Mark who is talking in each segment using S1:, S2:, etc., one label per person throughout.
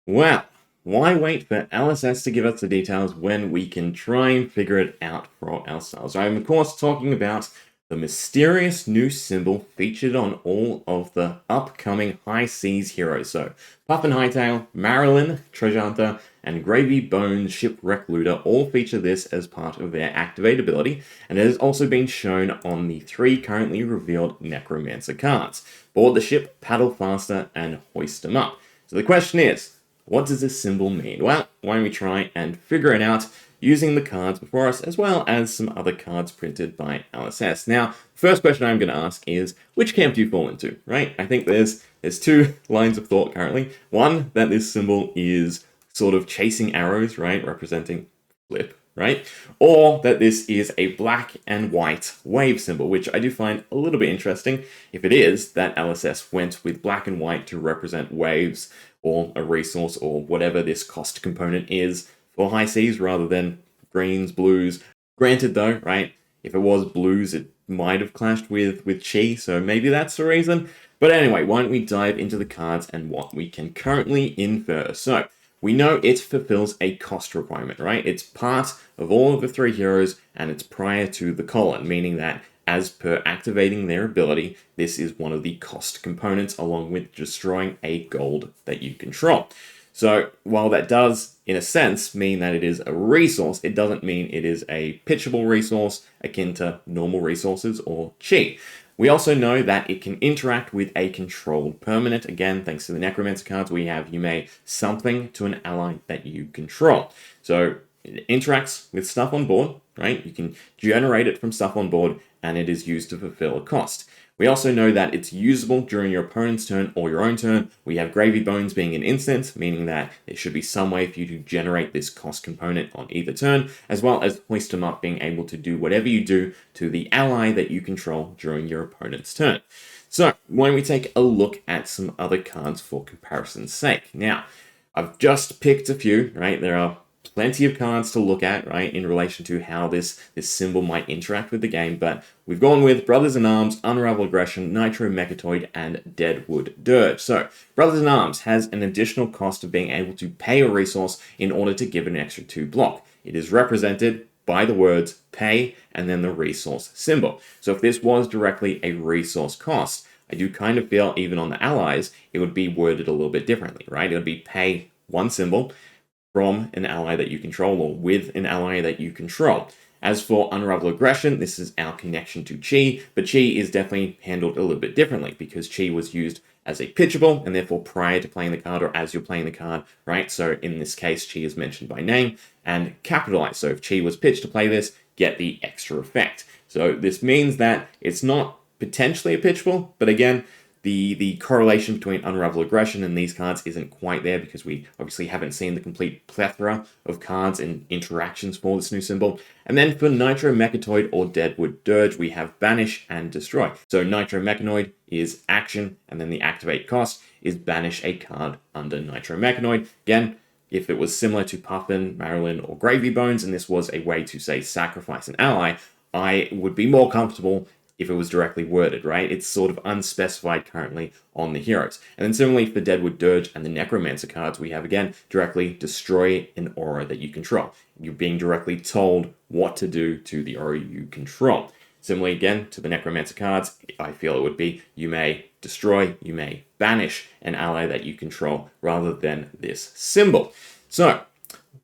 S1: Well, why wait for LSS to give us the details when we can try and figure it out for ourselves? I'm, of course, talking about the mysterious new symbol featured on all of the upcoming High Seas heroes. So, Puffin Hightail, Marilyn, Treasure Hunter, and Gravy Bones Shipwreck Looter all feature this as part of their activate ability, and it has also been shown on the 3 currently revealed Necromancer cards. Board the ship, paddle faster, and hoist them up. So the question is, what does this symbol mean? Well, why don't we try and figure it out using the cards before us, as well as some other cards printed by LSS. Now, first question I'm going to ask is, which camp do you fall into, right? I think there's 2 lines of thought currently. One, that this symbol is sort of chasing arrows, right, representing flip, right? Or that this is a black and white wave symbol, which I do find a little bit interesting. If it is that LSS went with black and white to represent waves, or a resource, or whatever this cost component is for high seas, rather than greens, blues. Granted though, right, if it was blues, it might have clashed with chi, so maybe that's the reason. But anyway, why don't we dive into the cards and what we can currently infer. So, we know it fulfills a cost requirement, right? It's part of all of the 3 heroes, and it's prior to the colon, meaning that as per activating their ability, this is one of the cost components along with destroying a gold that you control. So while that does, in a sense, mean that it is a resource, it doesn't mean it is a pitchable resource akin to normal resources or chi. We also know that it can interact with a controlled permanent. Again, thanks to the Necromancer cards, we have you may something to an ally that you control. So it interacts with stuff on board, right? You can generate it from stuff on board, and it is used to fulfill a cost. We also know that it's usable during your opponent's turn or your own turn. We have Gravy Bones being an instant, meaning that there should be some way for you to generate this cost component on either turn, as well as Hoist 'em Up being able to do whatever you do to the ally that you control during your opponent's turn. So, why don't we take a look at some other cards for comparison's sake? Now, I've just picked a few, right? There are plenty of cards to look at, right, in relation to how this symbol might interact with the game, but we've gone with Brothers in Arms, Unravel Aggression, Nitro Mechatoid, and Deadwood Dirge. So, Brothers in Arms has an additional cost of being able to pay a resource in order to give an extra 2 block. It is represented by the words pay and then the resource symbol. So if this was directly a resource cost, I do kind of feel even on the allies, it would be worded a little bit differently, right? It would be pay 1 symbol from an ally that you control, or with an ally that you control. As for Unravel Aggression, this is our connection to Chi, but Chi is definitely handled a little bit differently because Chi was used as a pitchable, and therefore prior to playing the card or as you're playing the card, right? So in this case, Chi is mentioned by name and capitalized. So if Chi was pitched to play this, get the extra effect. So this means that it's not potentially a pitchable, but again, the correlation between Unravel Aggression and these cards isn't quite there because we obviously haven't seen the complete plethora of cards and interactions for this new symbol. And then for Nitro Mechatoid or Deadwood Dirge, we have Banish and Destroy. So Nitro Mechanoid is action, and then the activate cost is banish a card under Nitro Mechanoid. Again, if it was similar to Puffin, Marilyn, or Gravy Bones, and this was a way to, say, sacrifice an ally, I would be more comfortable if it was directly worded, right? It's sort of unspecified currently on the heroes. And then similarly for Deadwood Dirge and the Necromancer cards, we have again, directly destroy an aura that you control. You're being directly told what to do to the aura you control. Similarly again, to the Necromancer cards, I feel it would be, you may destroy, you may banish an ally that you control, rather than this symbol. So,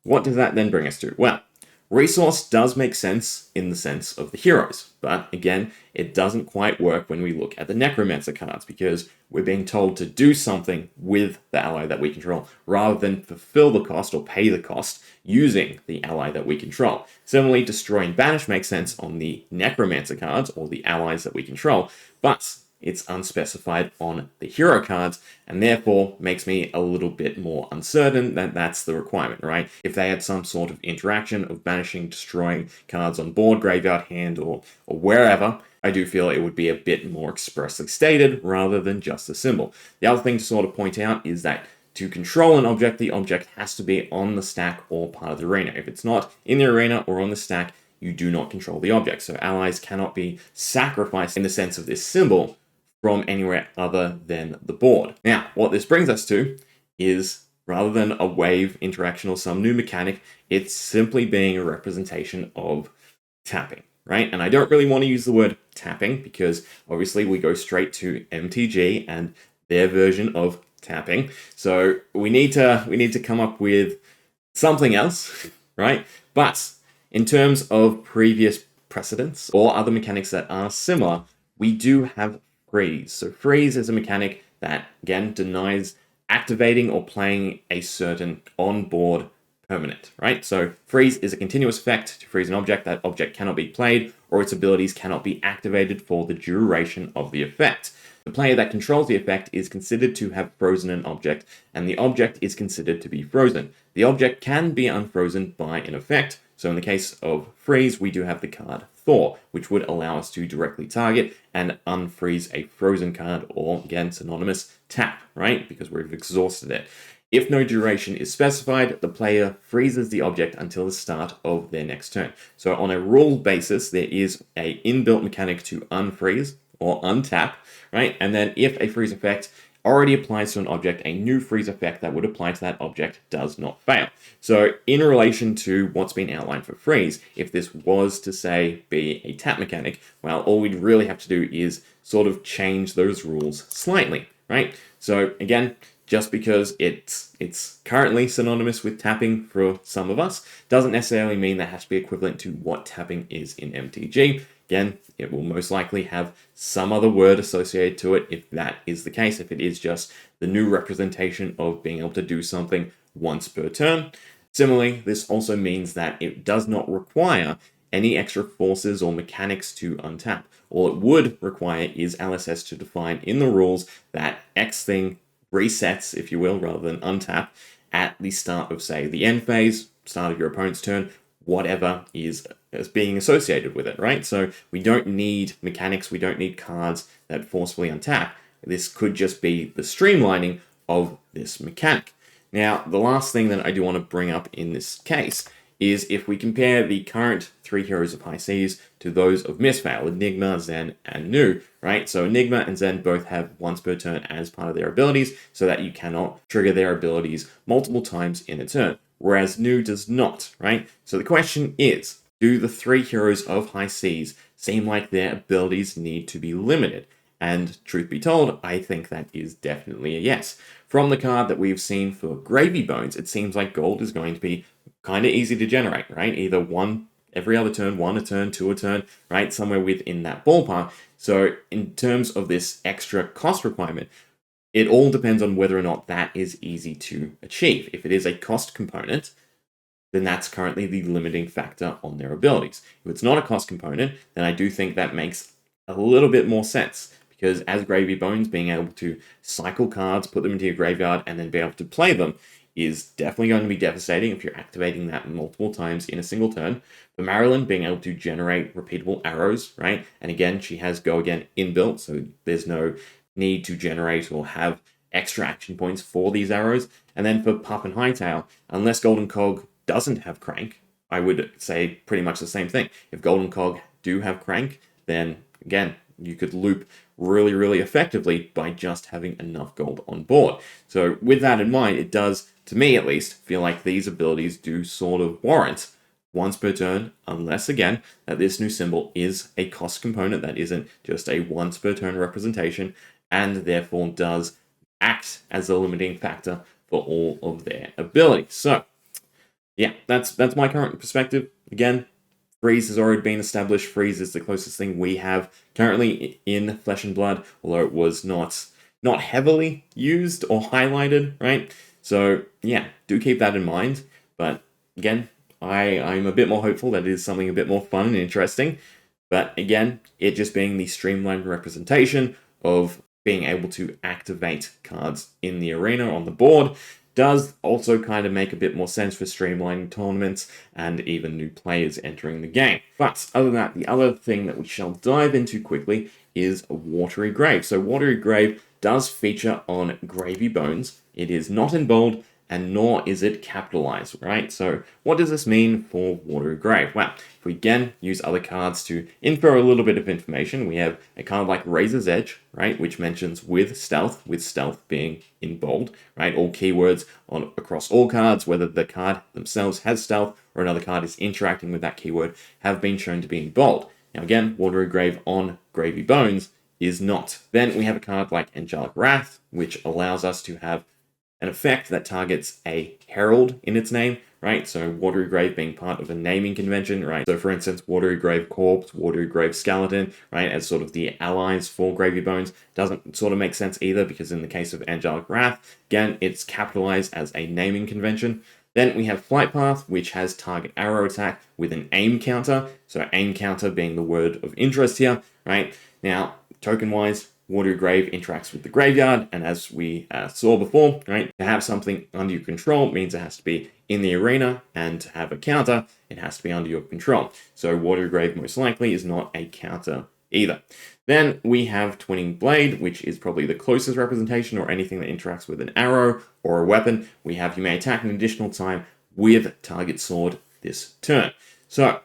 S1: what does that then bring us to? Well, resource does make sense in the sense of the heroes, but again, it doesn't quite work when we look at the Necromancer cards because we're being told to do something with the ally that we control rather than fulfill the cost or pay the cost using the ally that we control. Similarly, destroy and banish makes sense on the Necromancer cards or the allies that we control, but it's unspecified on the hero cards, and therefore makes me a little bit more uncertain that that's the requirement, right? If they had some sort of interaction of banishing, destroying cards on board, graveyard, hand, or wherever, I do feel it would be a bit more expressly stated rather than just a symbol. The other thing to sort of point out is that to control an object, the object has to be on the stack or part of the arena. If it's not in the arena or on the stack, you do not control the object. So allies cannot be sacrificed in the sense of this symbol from anywhere other than the board. Now, what this brings us to is rather than a wave interaction or some new mechanic. It's simply being a representation of tapping, right? And I don't really want to use the word tapping because obviously we go straight to MTG and their version of tapping. So we need to come up with something else, right? But in terms of previous precedents or other mechanics that are similar, we do have freeze. So freeze is a mechanic that, again, denies activating or playing a certain on-board permanent, right? So freeze is a continuous effect to freeze an object. That object cannot be played or its abilities cannot be activated for the duration of the effect. The player that controls the effect is considered to have frozen an object, and the object is considered to be frozen. The object can be unfrozen by an effect. So in the case of freeze, we do have the card Thaw, which would allow us to directly target and unfreeze a frozen card, or again, synonymous, tap, right? Because we've exhausted it. If no duration is specified, the player freezes the object until the start of their next turn. So on a rule basis, there is an inbuilt mechanic to unfreeze or untap, right? And then if a freeze effect already applies to an object, a new freeze effect that would apply to that object does not fail. So in relation to what's been outlined for freeze, if this was to say be a tap mechanic, well, all we'd really have to do is sort of change those rules slightly, right? So again, just because it's currently synonymous with tapping for some of us, doesn't necessarily mean that has to be equivalent to what tapping is in MTG. Again, it will most likely have some other word associated to it if that is the case, if it is just the new representation of being able to do something once per turn. Similarly, this also means that it does not require any extra forces or mechanics to untap. All it would require is LSS to define in the rules that X thing resets, if you will, rather than untap at the start of, say, the end phase, start of your opponent's turn, whatever is being associated with it, right? So we don't need mechanics, we don't need cards that forcefully untap. This could just be the streamlining of this mechanic. Now, the last thing that I do want to bring up in this case is if we compare the current 3 heroes of High Seas to those of Mistveil, Enigma, Zen, and Nu, right? So Enigma and Zen both have once per turn as part of their abilities, so that you cannot trigger their abilities multiple times in a turn, whereas Nu does not, right? So the question is, do the 3 heroes of High Seas seem like their abilities need to be limited? And truth be told, I think that is definitely a yes. From the card that we've seen for Gravy Bones, it seems like gold is going to be kind of easy to generate, right? Either one every other turn, 1 a turn, 2 a turn, right? Somewhere within that ballpark. So in terms of this extra cost requirement, it all depends on whether or not that is easy to achieve. If it is a cost component, then that's currently the limiting factor on their abilities. If it's not a cost component, then I do think that makes a little bit more sense. Because as Gravy Bones, being able to cycle cards, put them into your graveyard, and then be able to play them is definitely going to be devastating if you're activating that multiple times in a single turn. For Marilyn, being able to generate repeatable arrows, right? And again, she has Go Again inbuilt, so there's no need to generate or have extra action points for these arrows. And then for Puff and Hightail, unless Golden Cog doesn't have Crank, I would say pretty much the same thing. If Golden Cog do have Crank, then again, you could loop really, really effectively by just having enough gold on board. So with that in mind, it does, to me at least, feel like these abilities do sort of warrant once per turn, unless again, that this new symbol is a cost component that isn't just a once per turn representation, and therefore does act as a limiting factor for all of their abilities. So yeah, that's my current perspective. Again, Freeze has already been established. Freeze is the closest thing we have currently in Flesh and Blood, although it was not heavily used or highlighted, right? So yeah, do keep that in mind. But again, I'm a bit more hopeful that it is something a bit more fun and interesting. But again, it just being the streamlined representation of being able to activate cards in the arena on the board does also kind of make a bit more sense for streamlining tournaments and even new players entering the game. But other than that, the other thing that we shall dive into quickly is Watery Grave. So Watery Grave does feature on Gravy Bones. It is not in bold, and nor is it capitalized, right? So what does this mean for Watery Grave? Well, if we again use other cards to infer a little bit of information, we have a card like Razor's Edge, right, which mentions with stealth being in bold, right? All keywords across all cards, whether the card themselves has stealth or another card is interacting with that keyword, have been shown to be in bold. Now again, Watery Grave on Gravy Bones is not. Then we have a card like Angelic Wrath, which allows us to have an effect that targets a herald in its name, right? So Watery Grave being part of a naming convention, right? So for instance, Watery Grave Corpse, Watery Grave Skeleton, right? As sort of the allies for Gravy Bones doesn't sort of make sense either, because in the case of Angelic Wrath, again, it's capitalized as a naming convention. Then we have Flight Path, which has target arrow attack with an aim counter. So aim counter being the word of interest here, right? Now, token-wise, Watery Grave interacts with the graveyard, and as we saw before, right, to have something under your control means it has to be in the arena, and to have a counter, it has to be under your control. So Watery Grave most likely is not a counter either. Then we have Twinning Blade, which is probably the closest representation, or anything that interacts with an arrow or a weapon. We have you may attack an additional time with target sword this turn. So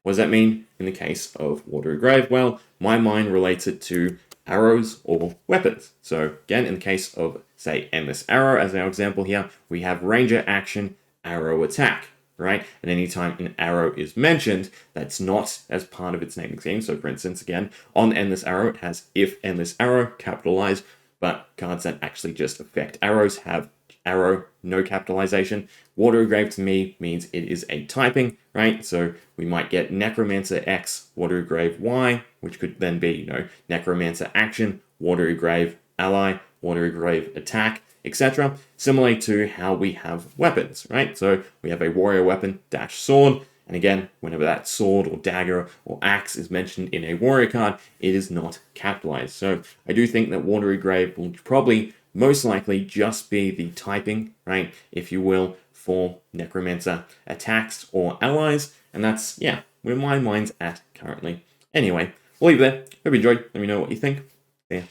S1: what does that mean in the case of Watery Grave? Well, my mind relates it to arrows or weapons. So again, in the case of, say, Endless Arrow as our example here, we have ranger action, arrow attack, right? And anytime an arrow is mentioned, that's not as part of its naming scheme. So for instance, again, on Endless Arrow, it has if Endless Arrow, capitalized, but cards that actually just affect arrows have arrow, no capitalization. Watery Grave to me means it is a typing, right? So we might get Necromancer X, Watery Grave Y, which could then be, Necromancer Action, Watery Grave Ally, Watery Grave Attack, etc. Similarly to how we have weapons, right? So we have a warrior weapon dash sword, and again, whenever that sword or dagger or axe is mentioned in a warrior card, it is not capitalized. So I do think that Watery Grave will probably most likely just be the typing, right, if you will, for Necromancer attacks or allies, and that's, where my mind's at currently. Anyway, we'll leave it there. Hope you enjoyed. Let me know what you think. Yeah.